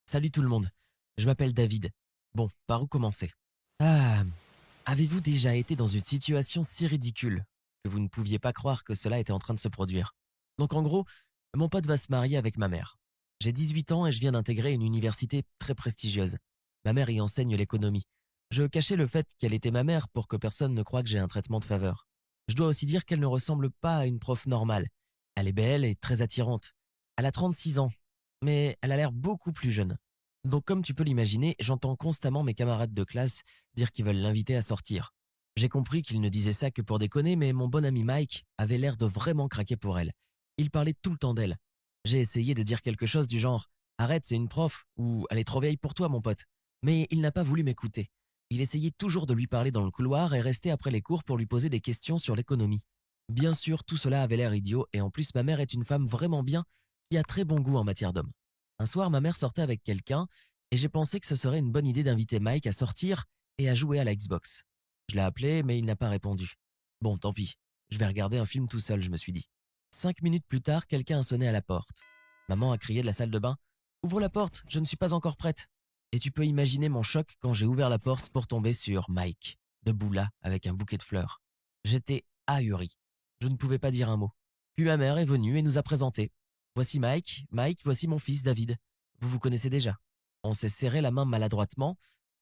Salut tout le monde, je m'appelle David. Bon, par où commencer? Ah, avez-vous déjà été dans une situation si ridicule que vous ne pouviez pas croire que cela était en train de se produire? Donc en gros, mon pote va se marier avec ma mère. J'ai 18 ans et je viens d'intégrer une université très prestigieuse. Ma mère y enseigne l'économie. Je cachais le fait qu'elle était ma mère pour que personne ne croie que j'ai un traitement de faveur. Je dois aussi dire qu'elle ne ressemble pas à une prof normale. Elle est belle et très attirante. Elle a 36 ans, mais elle a l'air beaucoup plus jeune. Donc comme tu peux l'imaginer, j'entends constamment mes camarades de classe dire qu'ils veulent l'inviter à sortir. J'ai compris qu'ils ne disaient ça que pour déconner, mais mon bon ami Mike avait l'air de vraiment craquer pour elle. Il parlait tout le temps d'elle. J'ai essayé de dire quelque chose du genre «Arrête, c'est une prof» ou «Elle est trop vieille pour toi, mon pote». Mais il n'a pas voulu m'écouter. Il essayait toujours de lui parler dans le couloir et restait après les cours pour lui poser des questions sur l'économie. Bien sûr, tout cela avait l'air idiot et en plus ma mère est une femme vraiment bien qui a très bon goût en matière d'homme. Un soir, ma mère sortait avec quelqu'un et j'ai pensé que ce serait une bonne idée d'inviter Mike à sortir et à jouer à la Xbox. Je l'ai appelé, mais il n'a pas répondu. Bon, tant pis. Je vais regarder un film tout seul, je me suis dit. 5 minutes plus tard, quelqu'un a sonné à la porte. Maman a crié de la salle de bain. Ouvre la porte, je ne suis pas encore prête. Et tu peux imaginer mon choc quand j'ai ouvert la porte pour tomber sur Mike, debout là, avec un bouquet de fleurs. J'étais ahuri. Je ne pouvais pas dire un mot. Puis ma mère est venue et nous a présentés. Voici Mike, Mike, voici mon fils David. Vous vous connaissez déjà. On s'est serré la main maladroitement,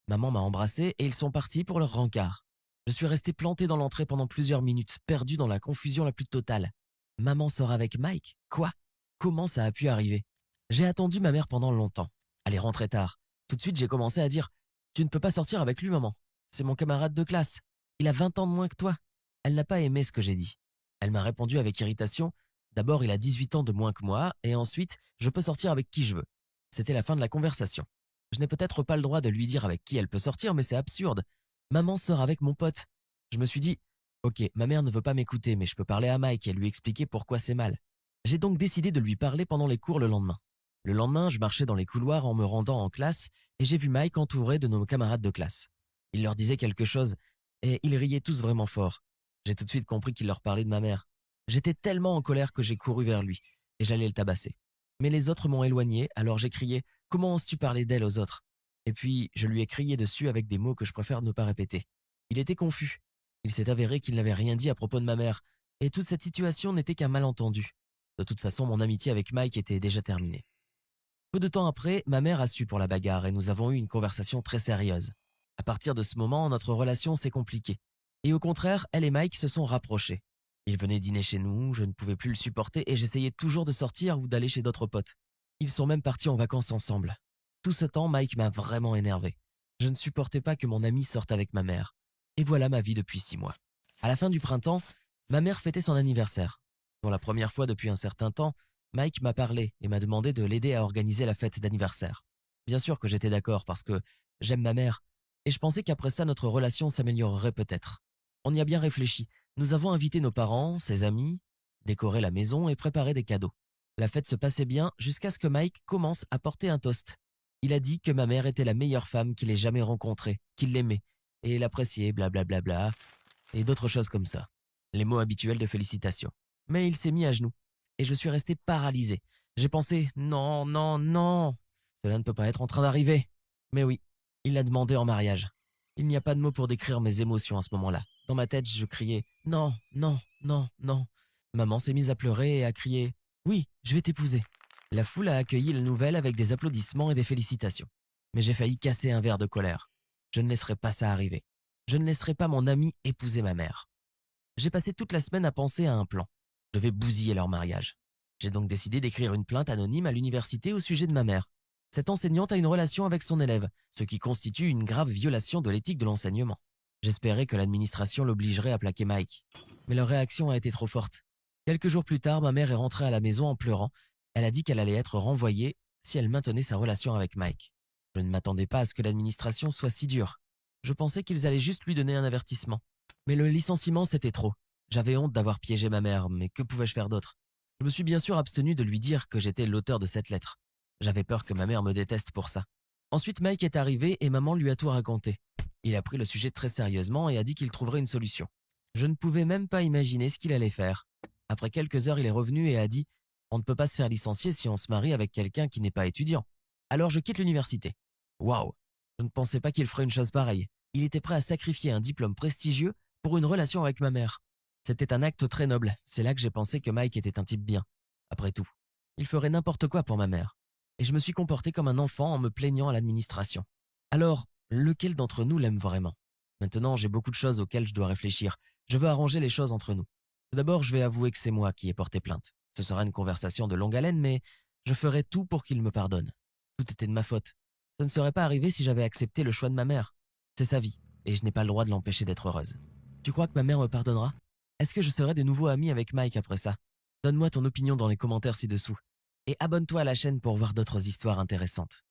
maman m'a embrassé et ils sont partis pour leur rencard. Je suis resté planté dans l'entrée pendant plusieurs minutes, perdu dans la confusion la plus totale. Maman sort avec Mike? Quoi? Comment ça a pu arriver? J'ai attendu ma mère pendant longtemps. Elle est rentrée tard. Tout de suite, j'ai commencé à dire «Tu ne peux pas sortir avec lui, maman. C'est mon camarade de classe. Il a 20 ans de moins que toi.» Elle n'a pas aimé ce que j'ai dit. Elle m'a répondu avec irritation «D'abord, il a 18 ans de moins que moi, et ensuite, je peux sortir avec qui je veux.» C'était la fin de la conversation. Je n'ai peut-être pas le droit de lui dire avec qui elle peut sortir, mais c'est absurde. Maman sort avec mon pote. Je me suis dit «Ok, ma mère ne veut pas m'écouter, mais je peux parler à Mike et lui expliquer pourquoi c'est mal.» J'ai donc décidé de lui parler pendant les cours le lendemain. Le lendemain, je marchais dans les couloirs en me rendant en classe et j'ai vu Mike entouré de nos camarades de classe. Il leur disait quelque chose et ils riaient tous vraiment fort. J'ai tout de suite compris qu'il leur parlait de ma mère. J'étais tellement en colère que j'ai couru vers lui et j'allais le tabasser. Mais les autres m'ont éloigné, alors j'ai crié «Comment oses-tu parler d'elle aux autres?» Et puis je lui ai crié dessus avec des mots que je préfère ne pas répéter. Il était confus. Il s'est avéré qu'il n'avait rien dit à propos de ma mère et toute cette situation n'était qu'un malentendu. De toute façon, mon amitié avec Mike était déjà terminée. Peu de temps après, ma mère a su pour la bagarre et nous avons eu une conversation très sérieuse. À partir de ce moment, notre relation s'est compliquée. Et au contraire, elle et Mike se sont rapprochés. Il venait dîner chez nous, je ne pouvais plus le supporter et j'essayais toujours de sortir ou d'aller chez d'autres potes. Ils sont même partis en vacances ensemble. Tout ce temps, Mike m'a vraiment énervé. Je ne supportais pas que mon ami sorte avec ma mère. Et voilà ma vie depuis 6 mois. À la fin du printemps, ma mère fêtait son anniversaire. Pour la première fois depuis un certain temps, Mike m'a parlé et m'a demandé de l'aider à organiser la fête d'anniversaire. Bien sûr que j'étais d'accord parce que j'aime ma mère et je pensais qu'après ça notre relation s'améliorerait peut-être. On y a bien réfléchi. Nous avons invité nos parents, ses amis, décoré la maison et préparé des cadeaux. La fête se passait bien jusqu'à ce que Mike commence à porter un toast. Il a dit que ma mère était la meilleure femme qu'il ait jamais rencontrée, qu'il l'aimait et l'appréciait, blablabla, et d'autres choses comme ça. Les mots habituels de félicitations. Mais il s'est mis à genoux et je suis resté paralysé. J'ai pensé non, non, non, cela ne peut pas être en train d'arriver. Mais oui, il l'a demandé en mariage. Il n'y a pas de mots pour décrire mes émotions à ce moment-là. Dans ma tête, je criais non, non, non, non. Maman s'est mise à pleurer et a crié oui, je vais t'épouser. La foule a accueilli la nouvelle avec des applaudissements et des félicitations. Mais j'ai failli casser un verre de colère. Je ne laisserai pas ça arriver. Je ne laisserai pas mon ami épouser ma mère. J'ai passé toute la semaine à penser à un plan. Je devais bousiller leur mariage. J'ai donc décidé d'écrire une plainte anonyme à l'université au sujet de ma mère. Cette enseignante a une relation avec son élève, ce qui constitue une grave violation de l'éthique de l'enseignement. J'espérais que l'administration l'obligerait à plaquer Mike. Mais leur réaction a été trop forte. Quelques jours plus tard, ma mère est rentrée à la maison en pleurant. Elle a dit qu'elle allait être renvoyée si elle maintenait sa relation avec Mike. Je ne m'attendais pas à ce que l'administration soit si dure. Je pensais qu'ils allaient juste lui donner un avertissement. Mais le licenciement, c'était trop. J'avais honte d'avoir piégé ma mère, mais que pouvais-je faire d'autre? Je me suis bien sûr abstenu de lui dire que j'étais l'auteur de cette lettre. J'avais peur que ma mère me déteste pour ça. Ensuite, Mike est arrivé et maman lui a tout raconté. Il a pris le sujet très sérieusement et a dit qu'il trouverait une solution. Je ne pouvais même pas imaginer ce qu'il allait faire. Après quelques heures, il est revenu et a dit « On ne peut pas se faire licencier si on se marie avec quelqu'un qui n'est pas étudiant. » Alors je quitte l'université. Waouh, je ne pensais pas qu'il ferait une chose pareille. Il était prêt à sacrifier un diplôme prestigieux pour une relation avec ma mère. C'était un acte très noble, c'est là que j'ai pensé que Mike était un type bien. Après tout, il ferait n'importe quoi pour ma mère. Et je me suis comporté comme un enfant en me plaignant à l'administration. Alors, lequel d'entre nous l'aime vraiment? Maintenant, j'ai beaucoup de choses auxquelles je dois réfléchir. Je veux arranger les choses entre nous. Tout d'abord, je vais avouer que c'est moi qui ai porté plainte. Ce sera une conversation de longue haleine, mais je ferai tout pour qu'il me pardonne. Tout était de ma faute. Ça ne serait pas arrivé si j'avais accepté le choix de ma mère. C'est sa vie, et je n'ai pas le droit de l'empêcher d'être heureuse. Tu crois que ma mère me pardonnera? Est-ce que je serai de nouveau ami avec Mike après ça? Donne-moi ton opinion dans les commentaires ci-dessous. Et abonne-toi à la chaîne pour voir d'autres histoires intéressantes.